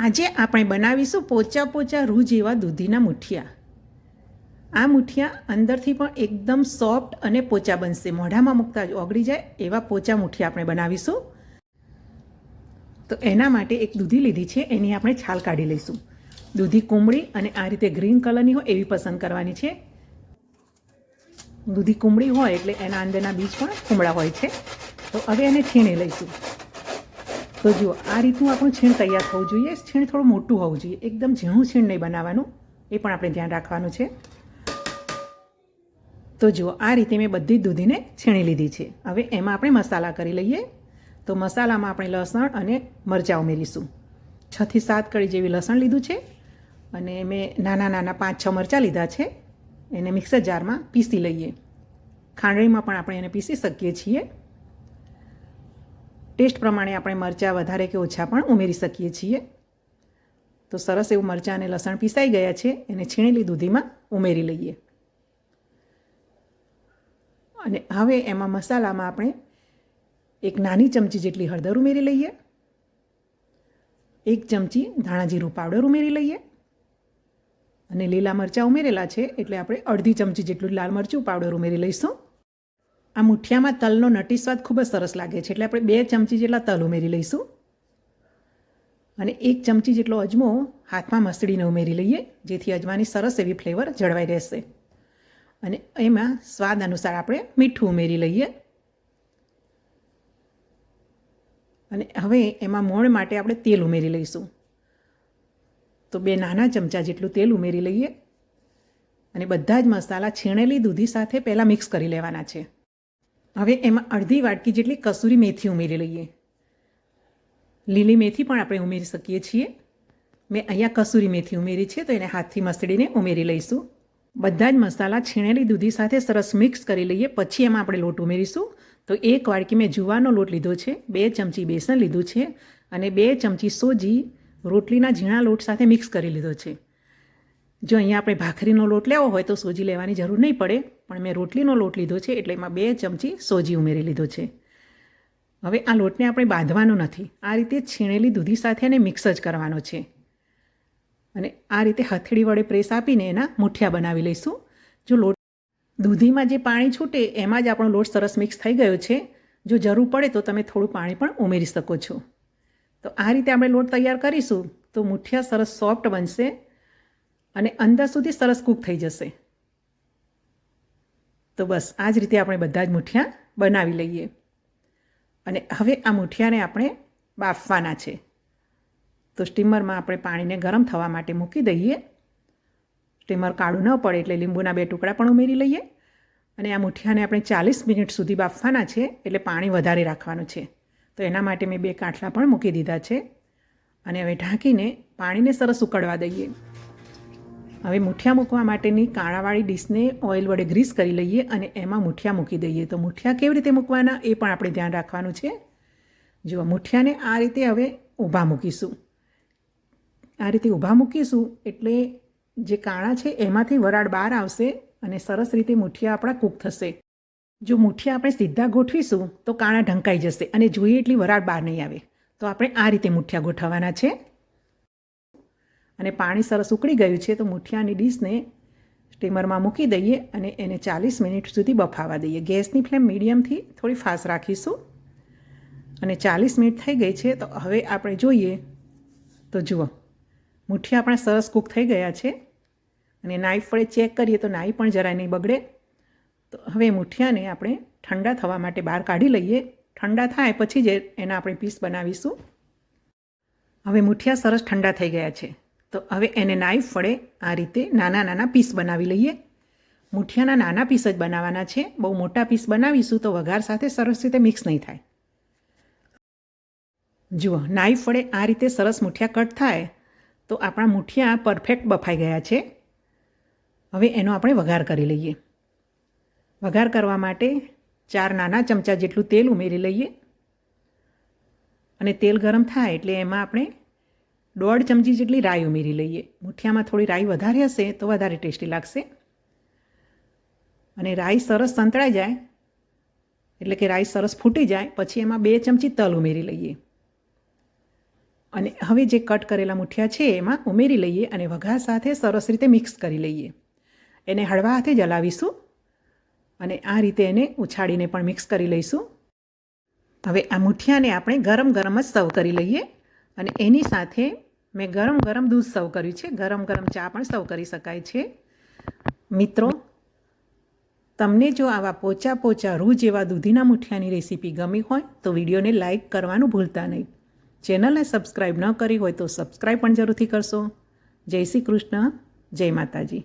આજે આપણે બનાવીશું પોચા પોચા રૂ જેવા દૂધીના મુઠિયા. આ મુઠિયા અંદરથી પણ એકદમ સોફ્ટ અને પોચા બનશે. મોઢામાં મૂકતા જ ઓગળી જાય એવા પોચા મુઠિયા આપણે બનાવીશું. તો એના માટે એક દૂધી લીધી છે, એની આપણે છાલ કાઢી લઈશું. દૂધી કુમળી અને આ રીતે ગ્રીન કલરની હોય એવી પસંદ કરવાની છે. દૂધી કુમળી હોય એટલે એના અંદરના બીજ પણ કુમળા હોય છે. તો હવે એને છીણી લઈશું. તો જુઓ, આ રીતનું આપણું છીણ તૈયાર થવું જોઈએ. છીણ થોડું મોટું હોવું જોઈએ, એકદમ ઝીણું છીણ નહીં બનાવવાનું, એ પણ આપણે ધ્યાન રાખવાનું છે. તો જુઓ, આ રીતે મેં બધી જ દૂધીને છીણી લીધી છે. હવે એમાં આપણે મસાલા કરી લઈએ. તો મસાલામાં આપણે લસણ અને મરચાં ઉમેરીશું. 6 થી 7 કળી જેવી લસણ લીધું છે અને મેં નાના નાના 5-6 મરચાં લીધા છે. એને મિક્સર જારમાં પીસી લઈએ. ખાંડણીમાં પણ આપણે એને પીસી શકીએ છીએ. ટેસ્ટ પ્રમાણે આપણે મરચાં વધારે કે ઓછા પણ ઉમેરી શકીએ છીએ. તો સરસ એવું મરચાં અને લસણ પીસાઈ ગયા છે. એને છીણેલી દૂધીમાં ઉમેરી લઈએ. અને હવે એમાં મસાલામાં આપણે એક નાની ચમચી જેટલી હળદર ઉમેરી લઈએ. 1 ચમચી ધાણા જીરું પાવડર ઉમેરી લઈએ. અને લીલા મરચાં ઉમેરેલા છે એટલે આપણે અડધી ચમચી જેટલું લાલ મરચું પાવડર ઉમેરી લઈશું. આ મુઠિયામાં તલનો નટી સ્વાદ ખૂબ જ સરસ લાગે છે એટલે આપણે 2 ચમચી જેટલા તલ ઉમેરી લઈશું. અને 1 ચમચી જેટલો અજમો હાથમાં મસળીને ઉમેરી લઈએ, જેથી અજમાની સરસ એવી ફ્લેવર જળવાઈ રહેશે. અને એમાં સ્વાદ અનુસાર આપણે મીઠું ઉમેરી લઈએ. અને હવે એમાં મોણ માટે આપણે તેલ ઉમેરી લઈશું. તો 2 નાના ચમચા જેટલું તેલ ઉમેરી લઈએ. અને બધા જ મસાલા છીણેલી દૂધી સાથે પહેલાં મિક્સ કરી લેવાના છે. હવે એમાં અડધી વાટકી જેટલી કસૂરી મેથી ઉમેરી લઈએ. લીલી મેથી પણ આપણે ઉમેરી શકીએ છીએ. મેં અહીંયા કસૂરી મેથી ઉમેરી છે, તો એને હાથથી મસળીને ઉમેરી લઈશું. બધા જ મસાલા છીણેલી દૂધી સાથે સરસ મિક્સ કરી લઈએ. પછી એમાં આપણે લોટ ઉમેરીશું. તો 1 વાટકી મેં જુવારનો લોટ લીધો છે, 2 ચમચી બેસન લીધું છે અને 2 ચમચી સોજી રોટલીના ઝીણા લોટ સાથે મિક્સ કરી લીધો છે. જો અહીંયા આપણે ભાખરીનો લોટ લેવો હોય તો સોજી લેવાની જરૂર નહીં પડે, પણ મેં રોટલીનો લોટ લીધો છે એટલે એમાં 2 ચમચી સોજી ઉમેરી લીધો છે. હવે આ લોટને આપણે બાંધવાનો નથી, આ રીતે છીણેલી દૂધી સાથે એને મિક્સ જ કરવાનો છે. અને આ રીતે હથેળી વડે પ્રેસ આપીને એના મુઠિયા બનાવી લઈશું. જો લોટ દૂધીમાં જે પાણી છૂટે એમાં જ આપણો લોટ સરસ મિક્સ થઈ ગયો છે. જો જરૂર પડે તો તમે થોડું પાણી પણ ઉમેરી શકો છો. તો આ રીતે આપણે લોટ તૈયાર કરીશું તો મુઠિયા સરસ સોફ્ટ બનશે અને અંદર સુધી સરસ કૂક થઈ જશે. તો બસ આ જ રીતે આપણે બધા જ મુઠિયા બનાવી લઈએ. અને હવે આ મુઠિયાને આપણે બાફવાના છે. તો સ્ટીમરમાં આપણે પાણીને ગરમ થવા માટે મૂકી દઈએ. સ્ટીમર કાળું ન પડે એટલે લીંબુના 2 ટુકડા પણ ઉમેરી લઈએ. અને આ મુઠિયાને આપણે 40 મિનિટ સુધી બાફવાના છે, એટલે પાણી વધારે રાખવાનું છે. તો એના માટે મેં 2 કાંઠલા પણ મૂકી દીધા છે. અને હવે ઢાંકીને પાણીને સરસ ઉકળવા દઈએ. હવે મુઠિયા મૂકવા માટેની કાણાવાળી ડીશને ઓઇલ વડે ગ્રીસ કરી લઈએ અને એમાં મુઠિયા મૂકી દઈએ. તો મુઠિયા કેવી રીતે મૂકવાના એ પણ આપણે ધ્યાન રાખવાનું છે. જુઓ, મુઠિયાને આ રીતે હવે ઊભા મૂકીશું. આ રીતે ઊભા મૂકીશું એટલે જે કાણા છે એમાંથી વરાળ બહાર આવશે અને સરસ રીતે મુઠિયા આપણા કૂક થશે. જો મુઠિયા આપણે સીધા ગોઠવીશું તો કાણા ઢંકાઈ જશે અને જોઈએ એટલી વરાળ બહાર નહીં આવે. તો આપણે આ રીતે મુઠિયા ગોઠવવાના છે. અને પાણી સરસ ઉકળી ગયું છે તો મુઠિયાની ડીશને સ્ટીમરમાં મૂકી દઈએ અને એને 40 મિનિટ સુધી બફાવા દઈએ. ગેસની ફ્લેમ મીડિયમથી થોડી ફાસ્ટ રાખીશું. અને 40 મિનિટ થઈ ગઈ છે તો હવે આપણે જોઈએ તો જુઓ, મુઠિયા આપણા સરસ કૂક થઈ ગયા છે. અને નાઈફ વડે ચેક કરીએ તો નાઈ પણ જરાય નહીં બગડે. તો હવે મુઠિયાને આપણે ઠંડા થવા માટે બહાર કાઢી લઈએ. ઠંડા થાય પછી જ એના આપણે પીસ બનાવીશું. હવે મુઠિયા સરસ ઠંડા થઈ ગયા છે તો હવે એને નાઈફ વડે આ રીતે નાના નાના પીસ બનાવી લઈએ. મુઠિયાના નાના પીસ જ બનાવવાના છે. બહુ મોટા પીસ બનાવીશું તો વઘાર સાથે સરસ રીતે મિક્સ નહીં થાય. જુઓ, નાઈફ વડે આ રીતે સરસ મુઠિયા કટ થાય તો આપણા મુઠિયા પરફેક્ટ બફાઈ ગયા છે. હવે એનો આપણે વઘાર કરી લઈએ. વઘાર કરવા માટે 4 નાના ચમચા જેટલું તેલ ઉમેરી લઈએ. અને તેલ ગરમ થાય એટલે એમાં આપણે 1.5 ચમચી જેટલી રાઈ ઉમેરી લઈએ. મુઠિયામાં થોડી રાઈ વધારે હશે તો વધારે ટેસ્ટી લાગશે. અને રાઈ સરસ સંતળાઈ જાય એટલે કે રાઈ સરસ ફૂટી જાય પછી એમાં 2 ચમચી તલ ઉમેરી લઈએ. અને હવે જે કટ કરેલા મુઠિયા છે એમાં ઉમેરી લઈએ અને વઘાર સાથે સરસ રીતે મિક્સ કરી લઈએ. એને હળવા હાથે જ હલાવીશું અને આ રીતે એને ઉછાળીને પણ મિક્સ કરી લઈશું. હવે આ મુઠિયાને આપણે ગરમ ગરમ જ સર્વ કરી લઈએ અને એની સાથે મેં ગરમ ગરમ દૂધ સર્વ કર્યું છે. ગરમ ગરમ ચા પણ સર્વ કરી શકાય છે. મિત્રો, તમને જો આવા પોચા પોચા રૂ જેવા દૂધીના મુઠિયાની રેસીપી ગમી હોય તો વિડીયોને લાઇક કરવાનું ભૂલતા નહીં. ચેનલને સબસ્ક્રાઈબ ન કરી હોય તો સબસ્ક્રાઈબ પણ જરૂરથી કરશો. જય શ્રી કૃષ્ણ, જય માતાજી.